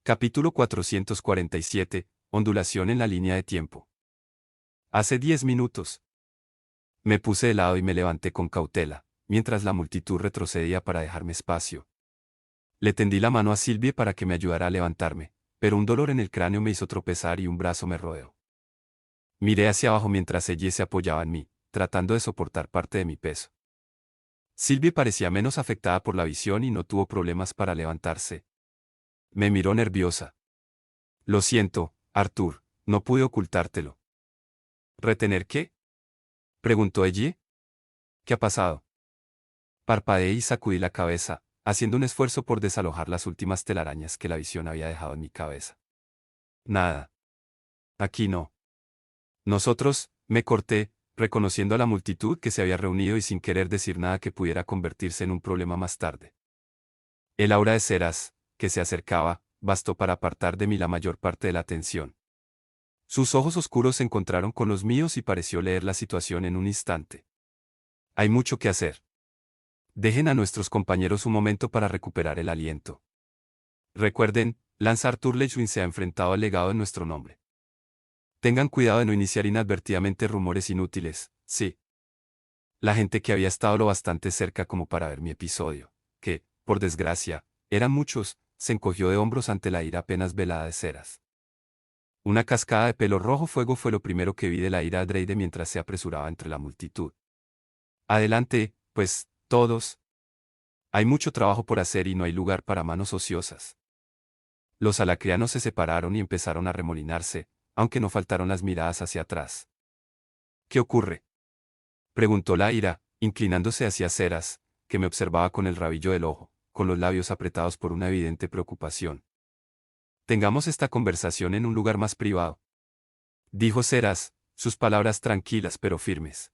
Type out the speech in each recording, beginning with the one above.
Capítulo 447. Ondulación en la línea de tiempo. Hace 10 minutos. Me puse de lado y me levanté con cautela, mientras la multitud retrocedía para dejarme espacio. Le tendí la mano a Sylvie para que me ayudara a levantarme, pero un dolor en el cráneo me hizo tropezar y un brazo me rodeó. Miré hacia abajo mientras ella se apoyaba en mí, tratando de soportar parte de mi peso. Sylvie parecía menos afectada por la visión y no tuvo problemas para levantarse. Me miró nerviosa. Lo siento, Arthur, no pude ocultártelo. ¿Retener qué? Preguntó ella. ¿Qué ha pasado? Parpadeé y sacudí la cabeza, haciendo un esfuerzo por desalojar las últimas telarañas que la visión había dejado en mi cabeza. Nada. Aquí no. Nosotros, me corté, reconociendo a la multitud que se había reunido y sin querer decir nada que pudiera convertirse en un problema más tarde. El aura de Ceras, que se acercaba, bastó para apartar de mí la mayor parte de la atención. Sus ojos oscuros se encontraron con los míos y pareció leer la situación en un instante. Hay mucho que hacer. Dejen a nuestros compañeros un momento para recuperar el aliento. Recuerden, Lance Arthur Lechwin se ha enfrentado al legado en nuestro nombre. Tengan cuidado de no iniciar inadvertidamente rumores inútiles, sí. La gente que había estado lo bastante cerca como para ver mi episodio, que, por desgracia, eran muchos, se encogió de hombros ante la ira apenas velada de Ceras. Una cascada de pelo rojo fuego fue lo primero que vi de la ira de Dreyde mientras se apresuraba entre la multitud. Adelante, pues, todos. Hay mucho trabajo por hacer y no hay lugar para manos ociosas. Los alacrianos se separaron y empezaron a remolinarse, aunque no faltaron las miradas hacia atrás. ¿Qué ocurre? Preguntó la ira, inclinándose hacia Ceras, que me observaba con el rabillo del ojo, con los labios apretados por una evidente preocupación. Tengamos esta conversación en un lugar más privado. Dijo Ceras, sus palabras tranquilas pero firmes.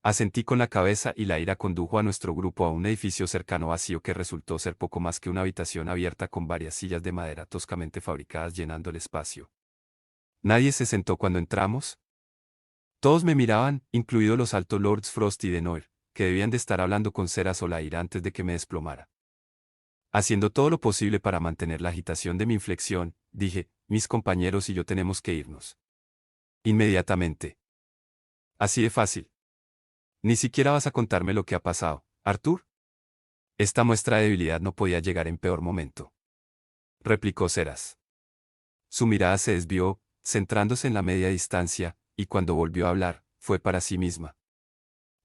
Asentí con la cabeza y la ira condujo a nuestro grupo a un edificio cercano vacío que resultó ser poco más que una habitación abierta con varias sillas de madera toscamente fabricadas llenando el espacio. Nadie se sentó cuando entramos. Todos me miraban, incluidos los altos Lords Frost y Denoir, que debían de estar hablando con Ceras o la ira antes de que me desplomara. Haciendo todo lo posible para mantener la agitación de mi inflexión, dije, mis compañeros y yo tenemos que irnos. Inmediatamente. Así de fácil. Ni siquiera vas a contarme lo que ha pasado, Arthur. Esta muestra de debilidad no podía llegar en peor momento. Replicó Ceras. Su mirada se desvió, centrándose en la media distancia, y cuando volvió a hablar, fue para sí misma.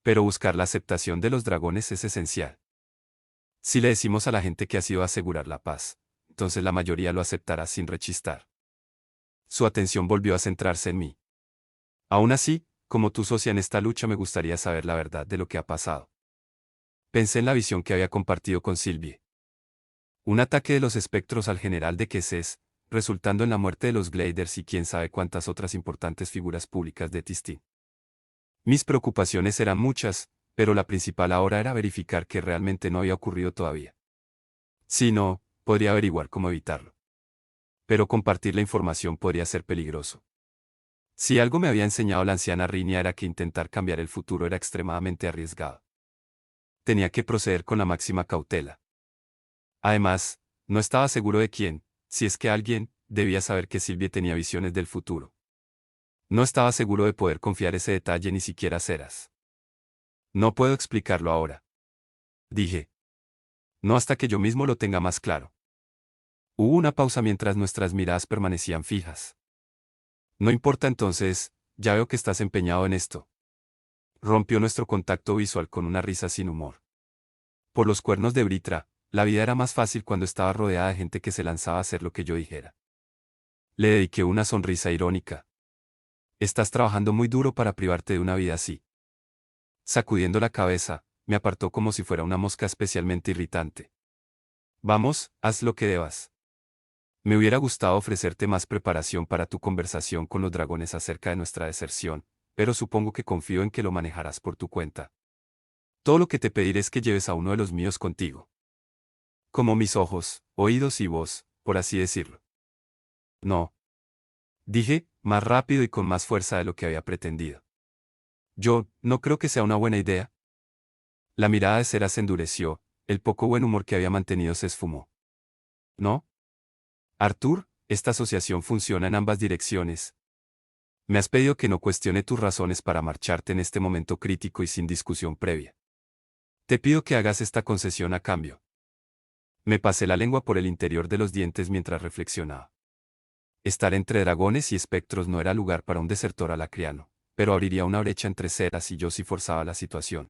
Pero buscar la aceptación de los dragones es esencial. Si le decimos a la gente que ha sido asegurar la paz, entonces la mayoría lo aceptará sin rechistar. Su atención volvió a centrarse en mí. Aún así, como tu socia en esta lucha me gustaría saber la verdad de lo que ha pasado. Pensé en la visión que había compartido con Sylvie. Un ataque de los espectros al general de Queses, resultando en la muerte de los Gliders y quién sabe cuántas otras importantes figuras públicas de Tistin. Mis preocupaciones eran muchas, pero la principal ahora era verificar que realmente no había ocurrido todavía. Si no, podría averiguar cómo evitarlo. Pero compartir la información podría ser peligroso. Si algo me había enseñado la anciana Rinia era que intentar cambiar el futuro era extremadamente arriesgado. Tenía que proceder con la máxima cautela. Además, no estaba seguro de quién, si es que alguien, debía saber que Sylvie tenía visiones del futuro. No estaba seguro de poder confiar ese detalle ni siquiera a Ceras. No puedo explicarlo ahora. Dije. No hasta que yo mismo lo tenga más claro. Hubo una pausa mientras nuestras miradas permanecían fijas. No importa entonces, ya veo que estás empeñado en esto. Rompió nuestro contacto visual con una risa sin humor. Por los cuernos de Britra, la vida era más fácil cuando estaba rodeada de gente que se lanzaba a hacer lo que yo dijera. Le dediqué una sonrisa irónica. Estás trabajando muy duro para privarte de una vida así. Sacudiendo la cabeza, me apartó como si fuera una mosca especialmente irritante. Vamos, haz lo que debas. Me hubiera gustado ofrecerte más preparación para tu conversación con los dragones acerca de nuestra deserción, pero supongo que confío en que lo manejarás por tu cuenta. Todo lo que te pediré es que lleves a uno de los míos contigo. Como mis ojos, oídos y voz, por así decirlo. No. Dije, más rápido y con más fuerza de lo que había pretendido. Yo, no creo que sea una buena idea. La mirada de Ceras se endureció, el poco buen humor que había mantenido se esfumó. ¿No? Arthur, esta asociación funciona en ambas direcciones. Me has pedido que no cuestione tus razones para marcharte en este momento crítico y sin discusión previa. Te pido que hagas esta concesión a cambio. Me pasé la lengua por el interior de los dientes mientras reflexionaba. Estar entre dragones y espectros no era lugar para un desertor alacriano, pero abriría una brecha entre Ceras y yo si forzaba la situación.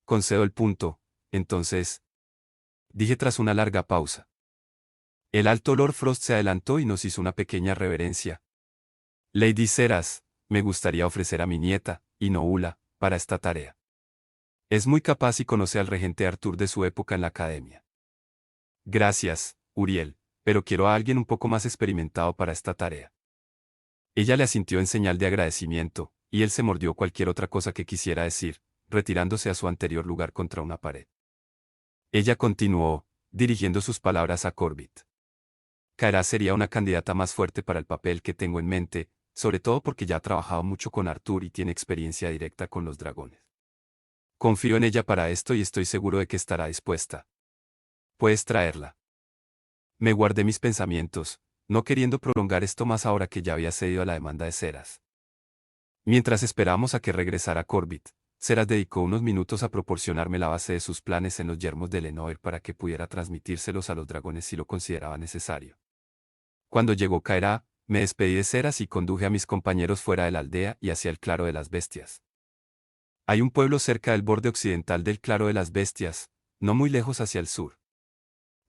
Concedo el punto, entonces, dije tras una larga pausa. El alto Lord Frost se adelantó y nos hizo una pequeña reverencia. Lady Ceras, me gustaría ofrecer a mi nieta, Inoula, para esta tarea. Es muy capaz y conoce al regente Arthur de su época en la academia. Gracias, Uriel, pero quiero a alguien un poco más experimentado para esta tarea. Ella le asintió en señal de agradecimiento, y él se mordió cualquier otra cosa que quisiera decir, retirándose a su anterior lugar contra una pared. Ella continuó, dirigiendo sus palabras a Corbett. Kaera sería una candidata más fuerte para el papel que tengo en mente, sobre todo porque ya ha trabajado mucho con Arthur y tiene experiencia directa con los dragones. Confío en ella para esto y estoy seguro de que estará dispuesta. Puedes traerla. Me guardé mis pensamientos, no queriendo prolongar esto más ahora que ya había cedido a la demanda de Ceras. Mientras esperábamos a que regresara Corbett, Ceras dedicó unos minutos a proporcionarme la base de sus planes en los yermos de Lenoir para que pudiera transmitírselos a los dragones si lo consideraba necesario. Cuando llegó Kaera, me despedí de Ceras y conduje a mis compañeros fuera de la aldea y hacia el Claro de las Bestias. Hay un pueblo cerca del borde occidental del Claro de las Bestias, no muy lejos hacia el sur.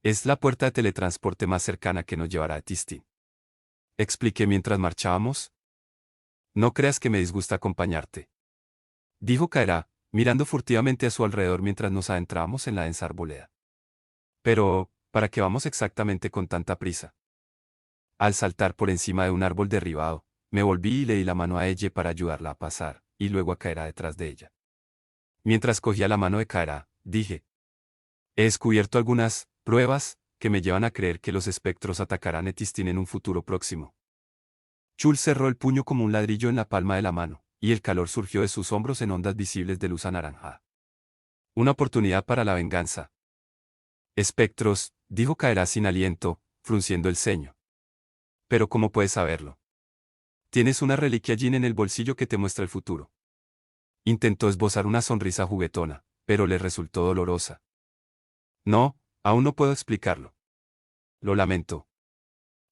Es la puerta de teletransporte más cercana que nos llevará a Tistin. Expliqué mientras marchábamos. No creas que me disgusta acompañarte, dijo Kaera, mirando furtivamente a su alrededor mientras nos adentrábamos en la densa arboleda. Pero, ¿para qué vamos exactamente con tanta prisa? Al saltar por encima de un árbol derribado, me volví y le di la mano a ella para ayudarla a pasar, y luego a Kaera detrás de ella. Mientras cogía la mano de Kaera, dije: he descubierto algunas pruebas que me llevan a creer que los espectros atacarán Etistin en un futuro próximo. Chul cerró el puño como un ladrillo en la palma de la mano, y el calor surgió de sus hombros en ondas visibles de luz anaranjada. Una oportunidad para la venganza. Espectros, dijo Kaera sin aliento, frunciendo el ceño. Pero ¿cómo puedes saberlo? Tienes una reliquia Jin en el bolsillo que te muestra el futuro. Intentó esbozar una sonrisa juguetona, pero le resultó dolorosa. No, aún no puedo explicarlo. Lo lamento.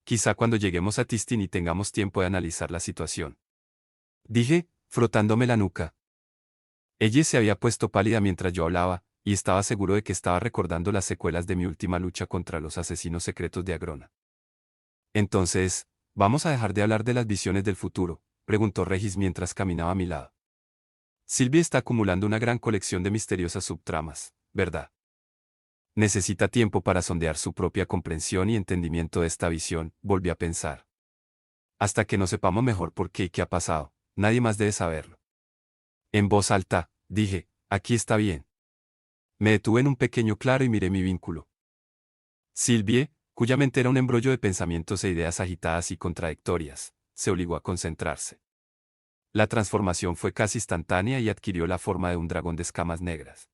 Quizá cuando lleguemos a Tistin y tengamos tiempo de analizar la situación. Dije, frotándome la nuca. Ella se había puesto pálida mientras yo hablaba, y estaba seguro de que estaba recordando las secuelas de mi última lucha contra los asesinos secretos de Agrona. Entonces, ¿vamos a dejar de hablar de las visiones del futuro?, preguntó Regis mientras caminaba a mi lado. Sylvie está acumulando una gran colección de misteriosas subtramas, ¿verdad? Necesita tiempo para sondear su propia comprensión y entendimiento de esta visión, volví a pensar. Hasta que no sepamos mejor por qué y qué ha pasado, nadie más debe saberlo. En voz alta, dije, aquí está bien. Me detuve en un pequeño claro y miré mi vínculo. Sylvie, cuya mente era un embrollo de pensamientos e ideas agitadas y contradictorias, se obligó a concentrarse. La transformación fue casi instantánea y adquirió la forma de un dragón de escamas negras.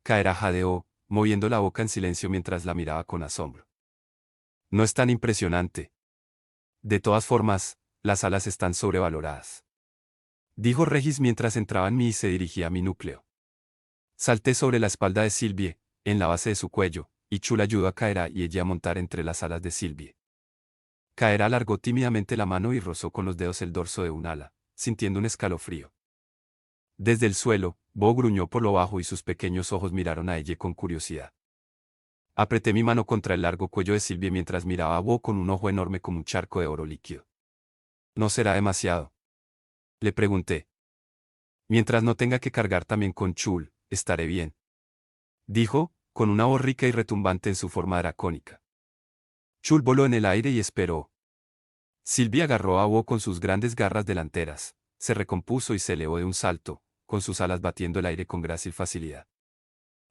Kaera jadeó, moviendo la boca en silencio mientras la miraba con asombro. No es tan impresionante. De todas formas, las alas están sobrevaloradas, dijo Regis mientras entraba en mí y se dirigía a mi núcleo. Salté sobre la espalda de Sylvie, en la base de su cuello, y Chul ayudó a Kaera y ella a montar entre las alas de Sylvie. Kaera alargó tímidamente la mano y rozó con los dedos el dorso de un ala, sintiendo un escalofrío. Desde el suelo, Bo gruñó por lo bajo y sus pequeños ojos miraron a ella con curiosidad. Apreté mi mano contra el largo cuello de Sylvie mientras miraba a Bo con un ojo enorme como un charco de oro líquido. ¿No será demasiado?, le pregunté. Mientras no tenga que cargar también con Chul, estaré bien, dijo, con una voz rica y retumbante en su forma dracónica. Chul voló en el aire y esperó. Sylvie agarró a Bo con sus grandes garras delanteras, se recompuso y se elevó de un salto, con sus alas batiendo el aire con gracia y facilidad.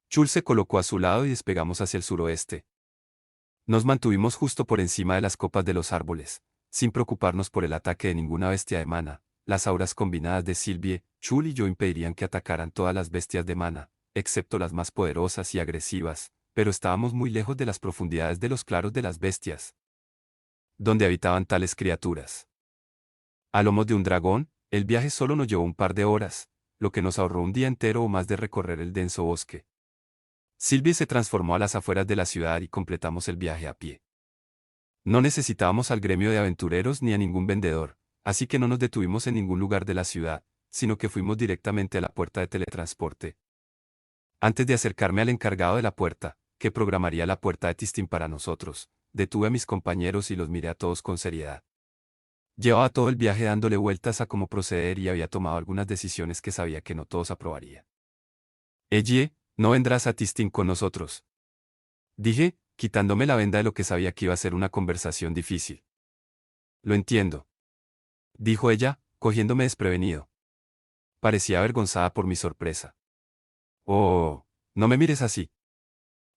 Chul se colocó a su lado y despegamos hacia el suroeste. Nos mantuvimos justo por encima de las copas de los árboles, sin preocuparnos por el ataque de ninguna bestia de mana. Las auras combinadas de Sylvie, Chul y yo impedirían que atacaran todas las bestias de mana, excepto las más poderosas y agresivas, pero estábamos muy lejos de las profundidades de los claros de las bestias. donde habitaban tales criaturas. A lomos de un dragón, el viaje solo nos llevó un par de horas, lo que nos ahorró un día entero o más de recorrer el denso bosque. Sylvie se transformó a las afueras de la ciudad y completamos el viaje a pie. No necesitábamos al gremio de aventureros ni a ningún vendedor, así que no nos detuvimos en ningún lugar de la ciudad, sino que fuimos directamente a la puerta de teletransporte. Antes de acercarme al encargado de la puerta, que programaría la puerta de Tistin para nosotros, detuve a mis compañeros y los miré a todos con seriedad. Llevaba todo el viaje dándole vueltas a cómo proceder y había tomado algunas decisiones que sabía que no todos aprobarían. Ellie, no vendrás a Tistin con nosotros. Dije, quitándome la venda de lo que sabía que iba a ser una conversación difícil. Lo entiendo, dijo ella, cogiéndome desprevenido. Parecía avergonzada por mi sorpresa. Oh, no me mires así.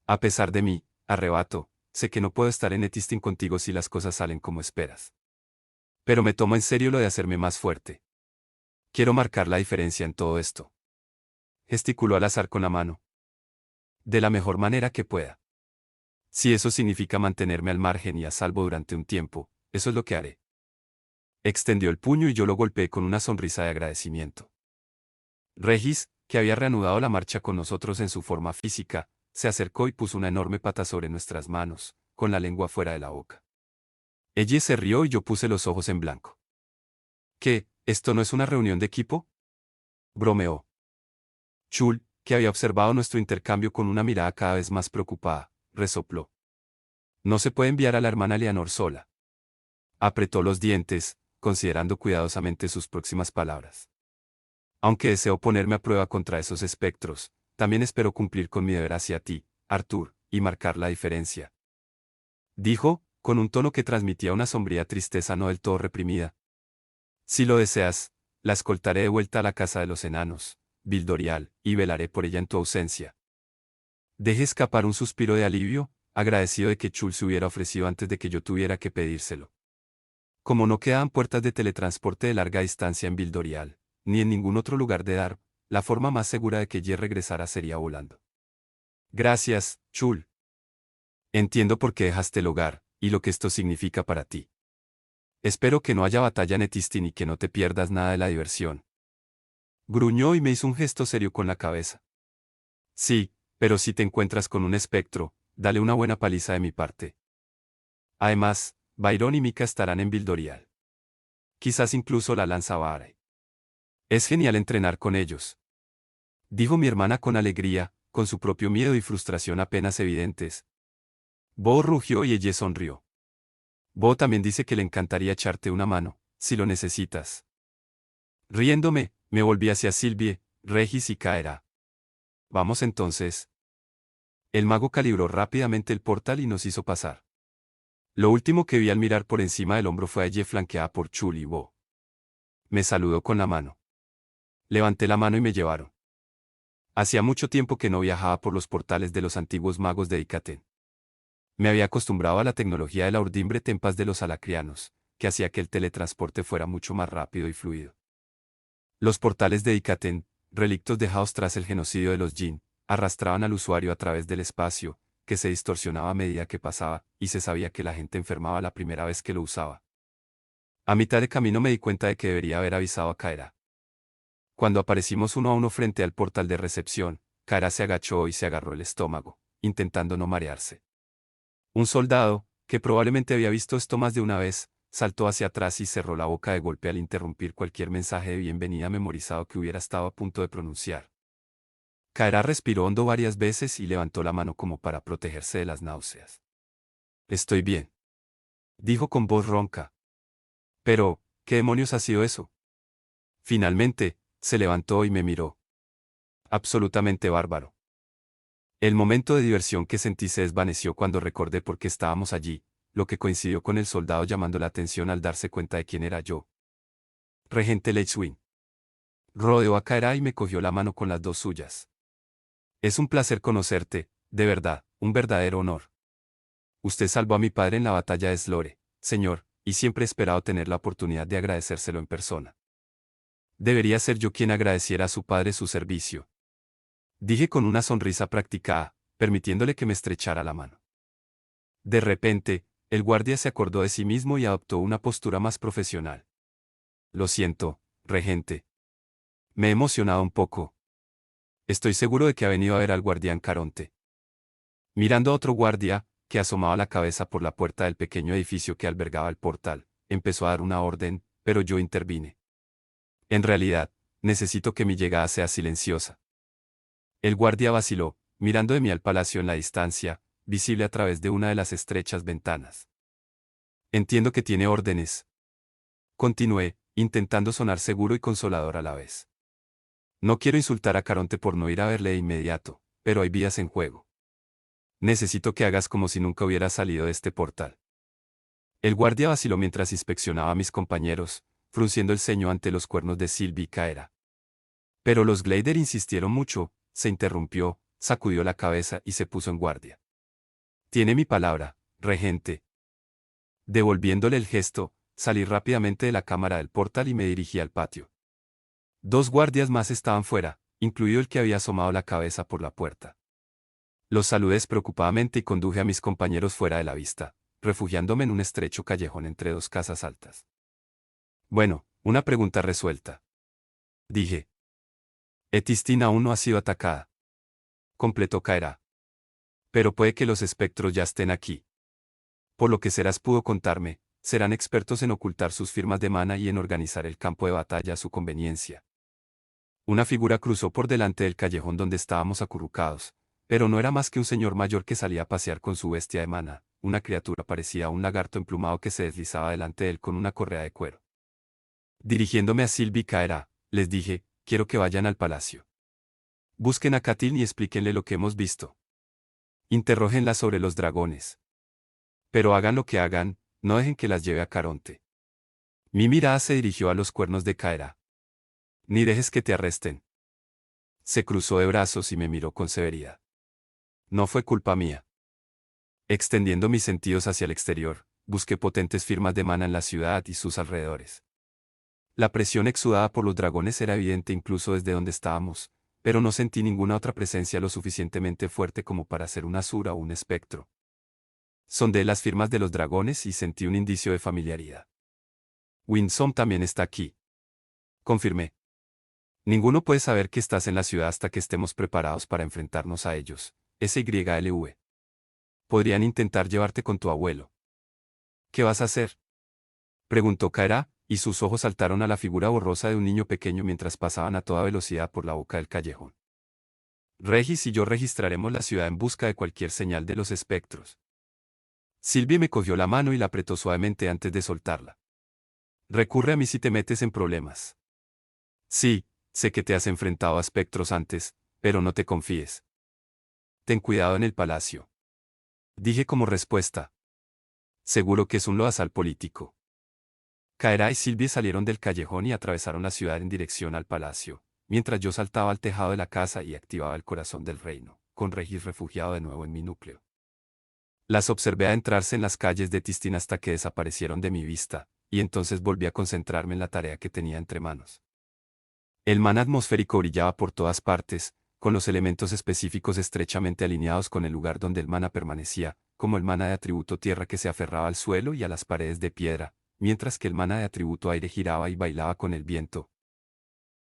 A pesar de mí, arrebato, sé que no puedo estar en Etistin contigo si las cosas salen como esperas. Pero me tomo en serio lo de hacerme más fuerte. Quiero marcar la diferencia en todo esto. Gesticuló al azar con la mano. De la mejor manera que pueda. Si eso significa mantenerme al margen y a salvo durante un tiempo, eso es lo que haré. Extendió el puño y yo lo golpeé con una sonrisa de agradecimiento. Regis, que había reanudado la marcha con nosotros en su forma física, se acercó y puso una enorme pata sobre nuestras manos, con la lengua fuera de la boca. Ella se rió y yo puse los ojos en blanco. ¿Qué? ¿Esto no es una reunión de equipo? Bromeó. Chul, que había observado nuestro intercambio con una mirada cada vez más preocupada, resopló. No se puede enviar a la hermana Leonor sola. Apretó los dientes, considerando cuidadosamente sus próximas palabras. Aunque deseo ponerme a prueba contra esos espectros, también espero cumplir con mi deber hacia ti, Arthur, y marcar la diferencia. Dijo, con un tono que transmitía una sombría tristeza no del todo reprimida. Si lo deseas, la escoltaré de vuelta a la casa de los enanos, Vildorial, y velaré por ella en tu ausencia. Dejé escapar un suspiro de alivio, agradecido de que Chul se hubiera ofrecido antes de que yo tuviera que pedírselo. Como no quedaban puertas de teletransporte de larga distancia en Vildorial, ni en ningún otro lugar de Darb, la forma más segura de que Ye regresara sería volando. Gracias, Chul. Entiendo por qué dejaste el hogar, y lo que esto significa para ti. Espero que no haya batalla en Etistin y que no te pierdas nada de la diversión. Gruñó y me hizo un gesto serio con la cabeza. Sí, pero si te encuentras con un espectro, dale una buena paliza de mi parte. Además, Byron y Mika estarán en Vildorial. Quizás incluso la lanza Vare. Es genial entrenar con ellos. Dijo mi hermana con alegría, con su propio miedo y frustración apenas evidentes. Bo rugió y ella sonrió. Bo también dice que le encantaría echarte una mano, si lo necesitas. Riéndome, me volví hacia Sylvie, Regis y Kaera. Vamos entonces. El mago calibró rápidamente el portal y nos hizo pasar. Lo último que vi al mirar por encima del hombro fue a Ye flanqueada por Chul y Bo. Me saludó con la mano. Levanté la mano y me llevaron. Hacía mucho tiempo que no viajaba por los portales de los antiguos magos de Ikaten. Me había acostumbrado a la tecnología de la urdimbre tempas de los alacrianos, que hacía que el teletransporte fuera mucho más rápido y fluido. Los portales de Ikaten, relictos dejados tras el genocidio de los Jin, arrastraban al usuario a través del espacio, que se distorsionaba a medida que pasaba, y se sabía que la gente enfermaba la primera vez que lo usaba. A mitad de camino me di cuenta de que debería haber avisado a Kaera. Cuando aparecimos uno a uno frente al portal de recepción, Kaera se agachó y se agarró el estómago, intentando no marearse. Un soldado, que probablemente había visto esto más de una vez, saltó hacia atrás y cerró la boca de golpe al interrumpir cualquier mensaje de bienvenida memorizado que hubiera estado a punto de pronunciar. Kaera respiró hondo varias veces y levantó la mano como para protegerse de las náuseas. Estoy bien, dijo con voz ronca. Pero, ¿qué demonios ha sido eso? Finalmente, se levantó y me miró. Absolutamente bárbaro. El momento de diversión que sentí se desvaneció cuando recordé por qué estábamos allí, lo que coincidió con el soldado llamando la atención al darse cuenta de quién era yo. Regente Leichwin. Rodeó a Kaera y me cogió la mano con las dos suyas. Es un placer conocerte, de verdad, un verdadero honor. Usted salvó a mi padre en la batalla de Slore, señor, y siempre he esperado tener la oportunidad de agradecérselo en persona. Debería ser yo quien agradeciera a su padre su servicio. Dije con una sonrisa practicada, permitiéndole que me estrechara la mano. De repente, El guardia se acordó de sí mismo y adoptó una postura más profesional. Lo siento, regente. Me he emocionado un poco. Estoy seguro de que ha venido a ver al guardián Caronte. Mirando a otro guardia, que asomaba la cabeza por la puerta del pequeño edificio que albergaba el portal, empezó a dar una orden, pero yo intervine. En realidad, necesito que mi llegada sea silenciosa. El guardia vaciló, mirando de mí al palacio en la distancia, visible a través de una de las estrechas ventanas. Entiendo que tiene órdenes. Continué, intentando sonar seguro y consolador a la vez. No quiero insultar a Caronte por no ir a verle de inmediato, pero hay vidas en juego. Necesito que hagas como si nunca hubieras salido de este portal. El guardia vaciló mientras inspeccionaba a mis compañeros, frunciendo el ceño ante los cuernos de Sylvie y Caera. Pero los Glader insistieron mucho, se interrumpió, sacudió la cabeza y se puso en guardia. Tiene mi palabra, regente. Devolviéndole el gesto, salí rápidamente de la cámara del portal y me dirigí al patio. 2 guardias más estaban fuera, incluido el que había asomado la cabeza por la puerta. Los saludé despreocupadamente y conduje a mis compañeros fuera de la vista, refugiándome en un estrecho callejón entre 2 casas altas. Bueno, una pregunta resuelta. Dije. Etistin aún no ha sido atacada. Completó Caera. Pero puede que los espectros ya estén aquí. Por lo que Seras pudo contarme, serán expertos en ocultar sus firmas de mana y en organizar el campo de batalla a su conveniencia. Una figura cruzó por delante del callejón donde estábamos acurrucados, pero no era más que un señor mayor que salía a pasear con su bestia de mana, una criatura parecida a un lagarto emplumado que se deslizaba delante de él con una correa de cuero. Dirigiéndome a Sylvie y Caera, les dije, quiero que vayan al palacio. Busquen a Katil y explíquenle lo que hemos visto. Interrógenla sobre los dragones. Pero hagan lo que hagan, no dejen que las lleve a Caronte. Mi mirada se dirigió a los cuernos de Caera. Ni dejes que te arresten. Se cruzó de brazos y me miró con severidad. No fue culpa mía. Extendiendo mis sentidos hacia el exterior, busqué potentes firmas de mana en la ciudad y sus alrededores. La presión exudada por los dragones era evidente incluso desde donde estábamos, pero no sentí ninguna otra presencia lo suficientemente fuerte como para ser un asura o un espectro. Sondé las firmas de los dragones y sentí un indicio de familiaridad. Winsome también está aquí. Confirmé. Ninguno puede saber que estás en la ciudad hasta que estemos preparados para enfrentarnos a ellos. SYLV. Podrían intentar llevarte con tu abuelo. ¿Qué vas a hacer? Preguntó Caera, y sus ojos saltaron a la figura borrosa de un niño pequeño mientras pasaban a toda velocidad por la boca del callejón. Regis y yo registraremos la ciudad en busca de cualquier señal de los espectros. Sylvie me cogió la mano y la apretó suavemente antes de soltarla. Recurre a mí si te metes en problemas. Sí, sé que te has enfrentado a espectros antes, pero no te confíes. Ten cuidado en el palacio. Dije como respuesta. Seguro que es un loazal político. Caera y Sylvie salieron del callejón y atravesaron la ciudad en dirección al palacio, mientras yo saltaba al tejado de la casa y activaba el corazón del reino, con Regis refugiado de nuevo en mi núcleo. Las observé adentrarse en las calles de Tistin hasta que desaparecieron de mi vista, y entonces volví a concentrarme en la tarea que tenía entre manos. El mana atmosférico brillaba por todas partes, con los elementos específicos estrechamente alineados con el lugar donde el mana permanecía, como el mana de atributo tierra que se aferraba al suelo y a las paredes de piedra, mientras que el mana de atributo aire giraba y bailaba con el viento.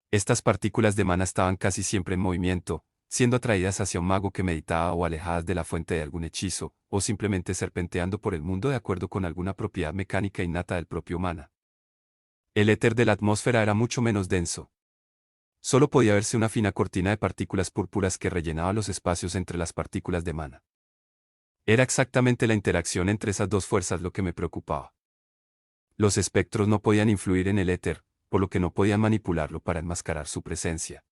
Estas partículas de mana estaban casi siempre en movimiento, siendo atraídas hacia un mago que meditaba o alejadas de la fuente de algún hechizo, o simplemente serpenteando por el mundo de acuerdo con alguna propiedad mecánica innata del propio mana. El éter de la atmósfera era mucho menos denso. Solo podía verse una fina cortina de partículas púrpuras que rellenaba los espacios entre las partículas de mana. Era exactamente la interacción entre esas dos fuerzas lo que me preocupaba. Los espectros no podían influir en el éter, por lo que no podían manipularlo para enmascarar su presencia.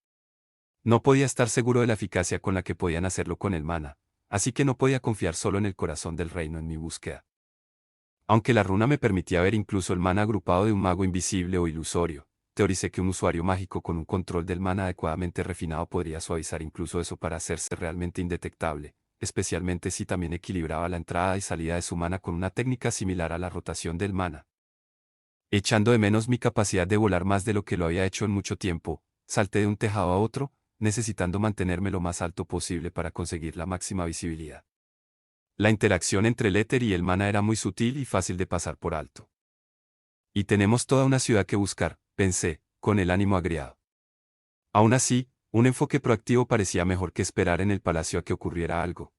No podía estar seguro de la eficacia con la que podían hacerlo con el mana, así que no podía confiar solo en el corazón del reino en mi búsqueda. Aunque la runa me permitía ver incluso el mana agrupado de un mago invisible o ilusorio, teoricé que un usuario mágico con un control del mana adecuadamente refinado podría suavizar incluso eso para hacerse realmente indetectable, especialmente si también equilibraba la entrada y salida de su mana con una técnica similar a la rotación del mana. Echando de menos mi capacidad de volar más de lo que lo había hecho en mucho tiempo, salté de un tejado a otro, necesitando mantenerme lo más alto posible para conseguir la máxima visibilidad. La interacción entre el éter y el mana era muy sutil y fácil de pasar por alto. Y tenemos toda una ciudad que buscar, pensé, con el ánimo agriado. Aún así, un enfoque proactivo parecía mejor que esperar en el palacio a que ocurriera algo.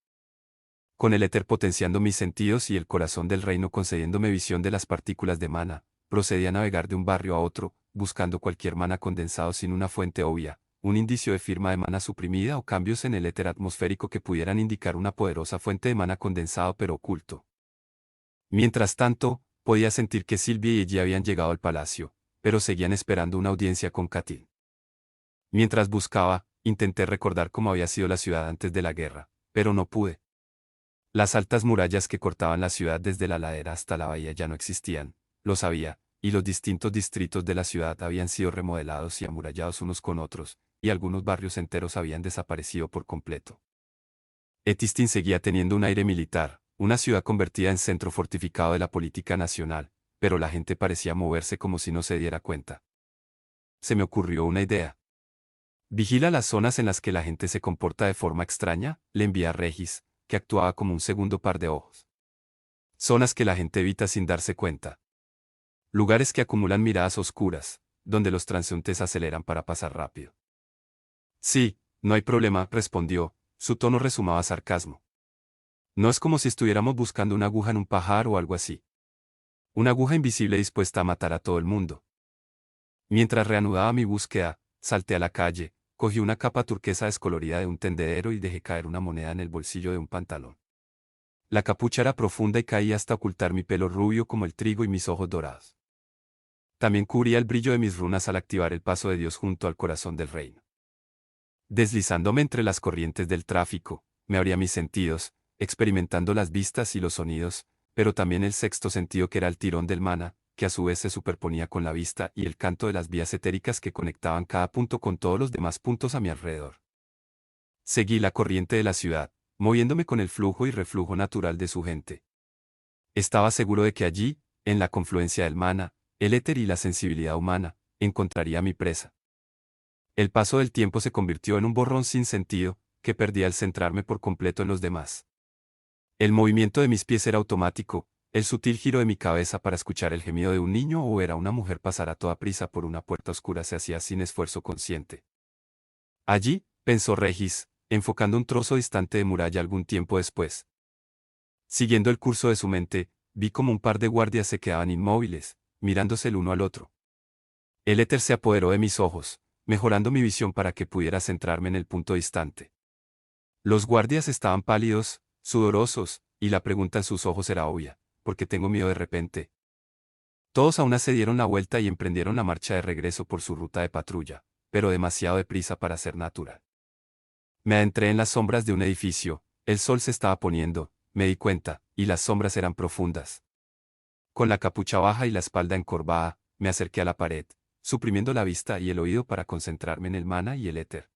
Con el éter potenciando mis sentidos y el corazón del reino concediéndome visión de las partículas de mana, procedí a navegar de un barrio a otro, buscando cualquier mana condensado sin una fuente obvia, un indicio de firma de mana suprimida o cambios en el éter atmosférico que pudieran indicar una poderosa fuente de mana condensado pero oculto. Mientras tanto, podía sentir que Sylvie y ella habían llegado al palacio, pero seguían esperando una audiencia con Katil. Mientras buscaba, intenté recordar cómo había sido la ciudad antes de la guerra, pero no pude. Las altas murallas que cortaban la ciudad desde la ladera hasta la bahía ya no existían, lo sabía, y los distintos distritos de la ciudad habían sido remodelados y amurallados unos con otros, y algunos barrios enteros habían desaparecido por completo. Etistin seguía teniendo un aire militar, una ciudad convertida en centro fortificado de la política nacional, pero la gente parecía moverse como si no se diera cuenta. Se me ocurrió una idea. Vigila las zonas en las que la gente se comporta de forma extraña, le envié a Regis, que actuaba como un segundo par de ojos. Zonas que la gente evita sin darse cuenta. Lugares que acumulan miradas oscuras, donde los transeúntes aceleran para pasar rápido. Sí, no hay problema, respondió, su tono resumaba sarcasmo. No es como si estuviéramos buscando una aguja en un pajar o algo así. Una aguja invisible dispuesta a matar a todo el mundo. Mientras reanudaba mi búsqueda, salté a la calle, cogí una capa turquesa descolorida de un tendedero y dejé caer una moneda en el bolsillo de un pantalón. La capucha era profunda y caía hasta ocultar mi pelo rubio como el trigo y mis ojos dorados. También cubría el brillo de mis runas al activar el paso de Dios junto al corazón del reino. Deslizándome entre las corrientes del tráfico, me abría mis sentidos, experimentando las vistas y los sonidos, pero también el sexto sentido que era el tirón del mana, que a su vez se superponía con la vista y el canto de las vías etéricas que conectaban cada punto con todos los demás puntos a mi alrededor. Seguí la corriente de la ciudad, moviéndome con el flujo y reflujo natural de su gente. Estaba seguro de que allí, en la confluencia del mana, el éter y la sensibilidad humana, encontraría a mi presa. El paso del tiempo se convirtió en un borrón sin sentido, que perdí al centrarme por completo en los demás. El movimiento de mis pies era automático, el sutil giro de mi cabeza para escuchar el gemido de un niño o ver a una mujer pasar a toda prisa por una puerta oscura se hacía sin esfuerzo consciente. Allí, pensó Regis, enfocando un trozo distante de muralla algún tiempo después. Siguiendo el curso de su mente, vi como un par de guardias se quedaban inmóviles, mirándose el uno al otro. El éter se apoderó de mis ojos, mejorando mi visión para que pudiera centrarme en el punto distante. Los guardias estaban pálidos, sudorosos, y la pregunta en sus ojos era obvia, ¿por qué tengo miedo de repente? Todos a una se dieron la vuelta y emprendieron la marcha de regreso por su ruta de patrulla, pero demasiado deprisa para ser natural. Me adentré en las sombras de un edificio, el sol se estaba poniendo, me di cuenta, y las sombras eran profundas. Con la capucha baja y la espalda encorvada, me acerqué a la pared, suprimiendo la vista y el oído para concentrarme en el mana y el éter.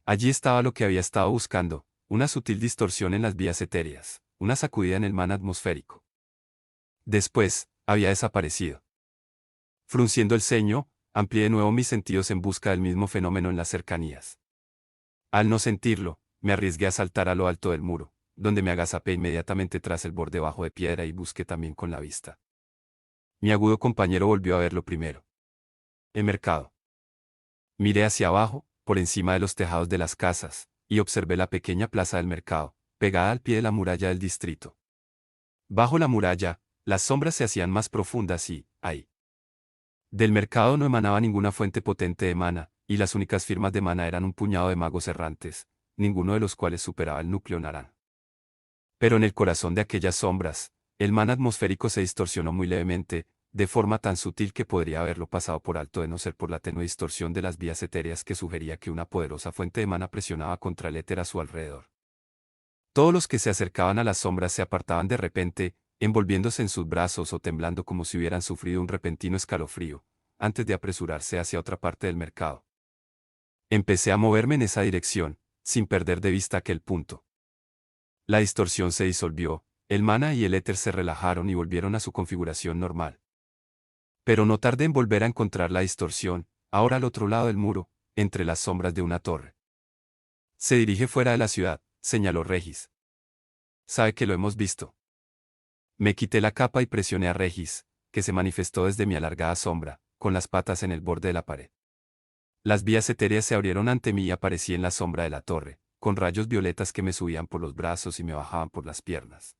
Allí estaba lo que había estado buscando, una sutil distorsión en las vías etéreas, una sacudida en el mana atmosférico. Después, había desaparecido. Frunciendo el ceño, amplié de nuevo mis sentidos en busca del mismo fenómeno en las cercanías. Al no sentirlo, me arriesgué a saltar a lo alto del muro, donde me agazapé inmediatamente tras el borde bajo de piedra y busqué también con la vista. Mi agudo compañero volvió a verlo primero. El mercado. Miré hacia abajo, por encima de los tejados de las casas, y observé la pequeña plaza del mercado, pegada al pie de la muralla del distrito. Bajo la muralla, las sombras se hacían más profundas y, ahí. Del mercado no emanaba ninguna fuente potente de mana, y las únicas firmas de mana eran un puñado de magos errantes, ninguno de los cuales superaba el núcleo naranja. Pero en el corazón de aquellas sombras, el mana atmosférico se distorsionó muy levemente, de forma tan sutil que podría haberlo pasado por alto de no ser por la tenue distorsión de las vías etéreas que sugería que una poderosa fuente de mana presionaba contra el éter a su alrededor. Todos los que se acercaban a las sombras se apartaban de repente, envolviéndose en sus brazos o temblando como si hubieran sufrido un repentino escalofrío, antes de apresurarse hacia otra parte del mercado. Empecé a moverme en esa dirección, sin perder de vista aquel punto. La distorsión se disolvió, el mana y el éter se relajaron y volvieron a su configuración normal. Pero no tardé en volver a encontrar la distorsión, ahora al otro lado del muro, entre las sombras de una torre. Se dirige fuera de la ciudad, señaló Regis. Sabe que lo hemos visto. Me quité la capa y presioné a Regis, que se manifestó desde mi alargada sombra, con las patas en el borde de la pared. Las vías etéreas se abrieron ante mí y aparecí en la sombra de la torre, con rayos violetas que me subían por los brazos y me bajaban por las piernas.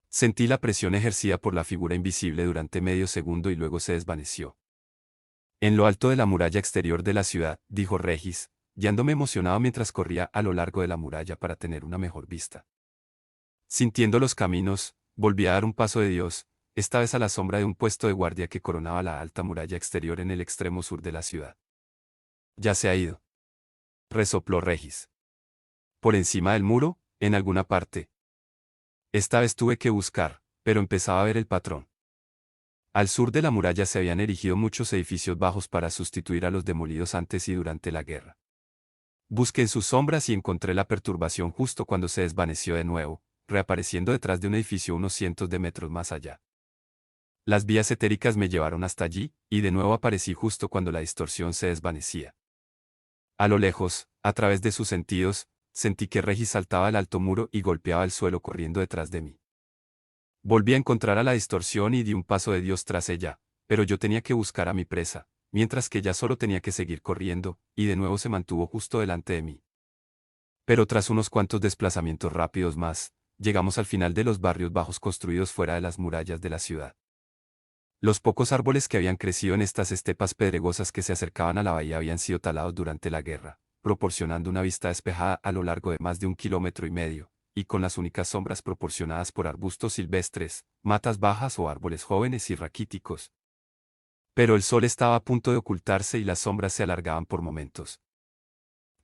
Sentí la presión ejercida por la figura invisible durante medio segundo y luego se desvaneció. En lo alto de la muralla exterior de la ciudad, dijo Regis, guiándome emocionado mientras corría a lo largo de la muralla para tener una mejor vista. Sintiendo los caminos, volví a dar un paso de Dios, esta vez a la sombra de un puesto de guardia que coronaba la alta muralla exterior en el extremo sur de la ciudad. Ya se ha ido. Resopló Regis. Por encima del muro, en alguna parte. Esta vez tuve que buscar, pero empezaba a ver el patrón. Al sur de la muralla se habían erigido muchos edificios bajos para sustituir a los demolidos antes y durante la guerra. Busqué en sus sombras y encontré la perturbación justo cuando se desvaneció de nuevo, reapareciendo detrás de un edificio unos cientos de metros más allá. Las vías etéricas me llevaron hasta allí, y de nuevo aparecí justo cuando la distorsión se desvanecía. A lo lejos, a través de sus sentidos, sentí que Regis saltaba el alto muro y golpeaba el suelo corriendo detrás de mí. Volví a encontrar a la distorsión y di un paso de Dios tras ella, pero yo tenía que buscar a mi presa, mientras que ella solo tenía que seguir corriendo, y de nuevo se mantuvo justo delante de mí. Pero tras unos cuantos desplazamientos rápidos más, llegamos al final de los barrios bajos construidos fuera de las murallas de la ciudad. Los pocos árboles que habían crecido en estas estepas pedregosas que se acercaban a la bahía habían sido talados durante la guerra, proporcionando una vista despejada a lo largo de más de 1,5 kilómetros, y con las únicas sombras proporcionadas por arbustos silvestres, matas bajas o árboles jóvenes y raquíticos. Pero el sol estaba a punto de ocultarse y las sombras se alargaban por momentos.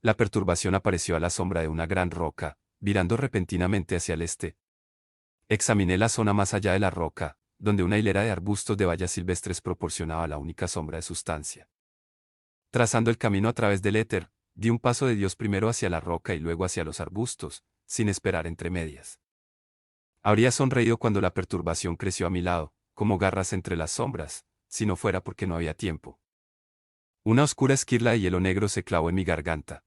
La perturbación apareció a la sombra de una gran roca, virando repentinamente hacia el este. Examiné la zona más allá de la roca, donde una hilera de arbustos de bayas silvestres proporcionaba la única sombra de sustancia. Trazando el camino a través del éter, di un paso de Dios primero hacia la roca y luego hacia los arbustos, sin esperar entre medias. Habría sonreído cuando la perturbación creció a mi lado, como garras entre las sombras, si no fuera porque no había tiempo. Una oscura esquirla de hielo negro se clavó en mi garganta.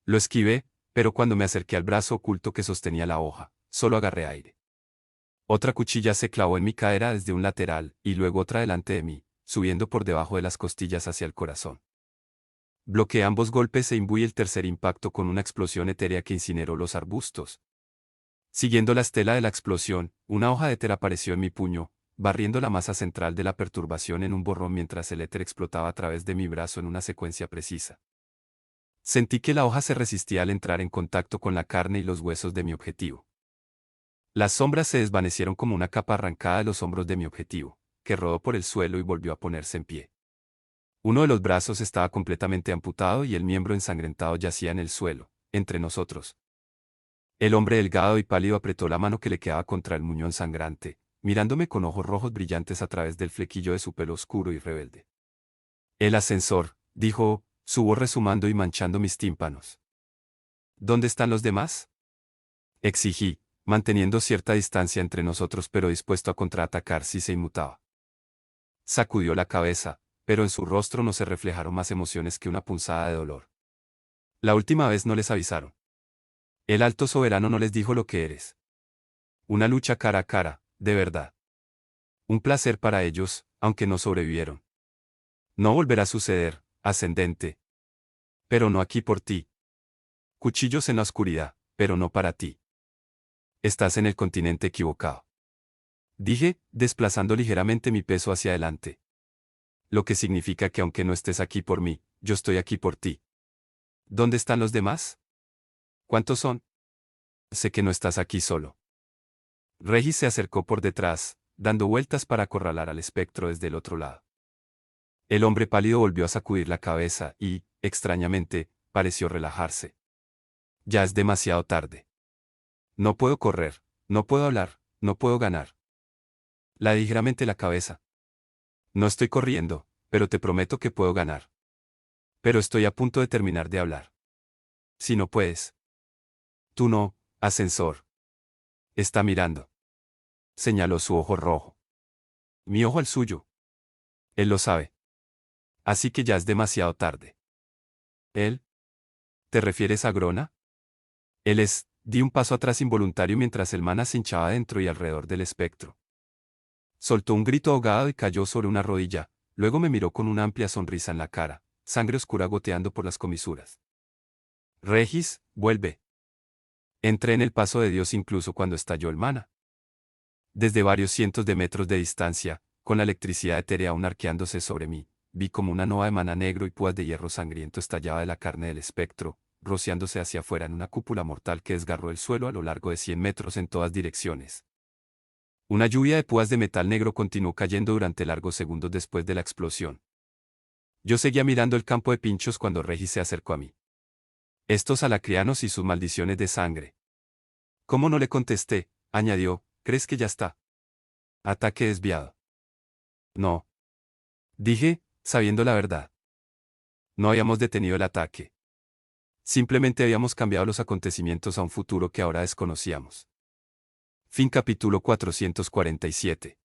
Lo esquivé, pero cuando me acerqué al brazo oculto que sostenía la hoja, solo agarré aire. Otra cuchilla se clavó en mi cadera desde un lateral, y luego otra delante de mí, subiendo por debajo de las costillas hacia el corazón. Bloqueé ambos golpes e imbuí el tercer impacto con una explosión etérea que incineró los arbustos. Siguiendo la estela de la explosión, una hoja de éter apareció en mi puño, barriendo la masa central de la perturbación en un borrón mientras el éter explotaba a través de mi brazo en una secuencia precisa. Sentí que la hoja se resistía al entrar en contacto con la carne y los huesos de mi objetivo. Las sombras se desvanecieron como una capa arrancada de los hombros de mi objetivo, que rodó por el suelo y volvió a ponerse en pie. Uno de los brazos estaba completamente amputado y el miembro ensangrentado yacía en el suelo, entre nosotros. El hombre delgado y pálido apretó la mano que le quedaba contra el muñón sangrante, mirándome con ojos rojos brillantes a través del flequillo de su pelo oscuro y rebelde. El ascensor, dijo, su voz resumando y manchando mis tímpanos. ¿Dónde están los demás? Exigí, manteniendo cierta distancia entre nosotros pero dispuesto a contraatacar si se inmutaba. Sacudió la cabeza, pero en su rostro no se reflejaron más emociones que una punzada de dolor. La última vez no les avisaron. El alto soberano no les dijo lo que eres. Una lucha cara a cara, de verdad. Un placer para ellos, aunque no sobrevivieron. No volverá a suceder, ascendente. Pero no aquí por ti. Cuchillos en la oscuridad, pero no para ti. Estás en el continente equivocado. Dije, desplazando ligeramente mi peso hacia adelante. Lo que significa que aunque no estés aquí por mí, yo estoy aquí por ti. ¿Dónde están los demás? ¿Cuántos son? Sé que no estás aquí solo. Regis se acercó por detrás, dando vueltas para acorralar al espectro desde el otro lado. El hombre pálido volvió a sacudir la cabeza y, extrañamente, pareció relajarse. Ya es demasiado tarde. No puedo correr, no puedo hablar, no puedo ganar. La di ligeramente la cabeza. No estoy corriendo, pero te prometo que puedo ganar. Pero estoy a punto de terminar de hablar. Si no puedes. Tú no, ascensor. Está mirando. Señaló su ojo rojo. Mi ojo al suyo. Él lo sabe. Así que ya es demasiado tarde. ¿Él? ¿Te refieres a Grona? Él es, Di un paso atrás involuntario mientras el mana se hinchaba dentro y alrededor del espectro. Soltó un grito ahogado y cayó sobre una rodilla, luego me miró con una amplia sonrisa en la cara, sangre oscura goteando por las comisuras. Regis, vuelve. Entré en el paso de Dios incluso cuando estalló el mana. Desde varios cientos de metros de distancia, con la electricidad etérea aún arqueándose sobre mí, vi como una nova de mana negro y púas de hierro sangriento estallaba de la carne del espectro, rociándose hacia afuera en una cúpula mortal que desgarró el suelo a lo largo de 100 metros en todas direcciones. Una lluvia de púas de metal negro continuó cayendo durante largos segundos después de la explosión. Yo seguía mirando el campo de pinchos cuando Regis se acercó a mí. Estos alacrianos y sus maldiciones de sangre. ¿Cómo no le contesté? Añadió, ¿crees que ya está? Ataque desviado. No. Dije, sabiendo la verdad. No habíamos detenido el ataque. Simplemente habíamos cambiado los acontecimientos a un futuro que ahora desconocíamos. Fin capítulo 447.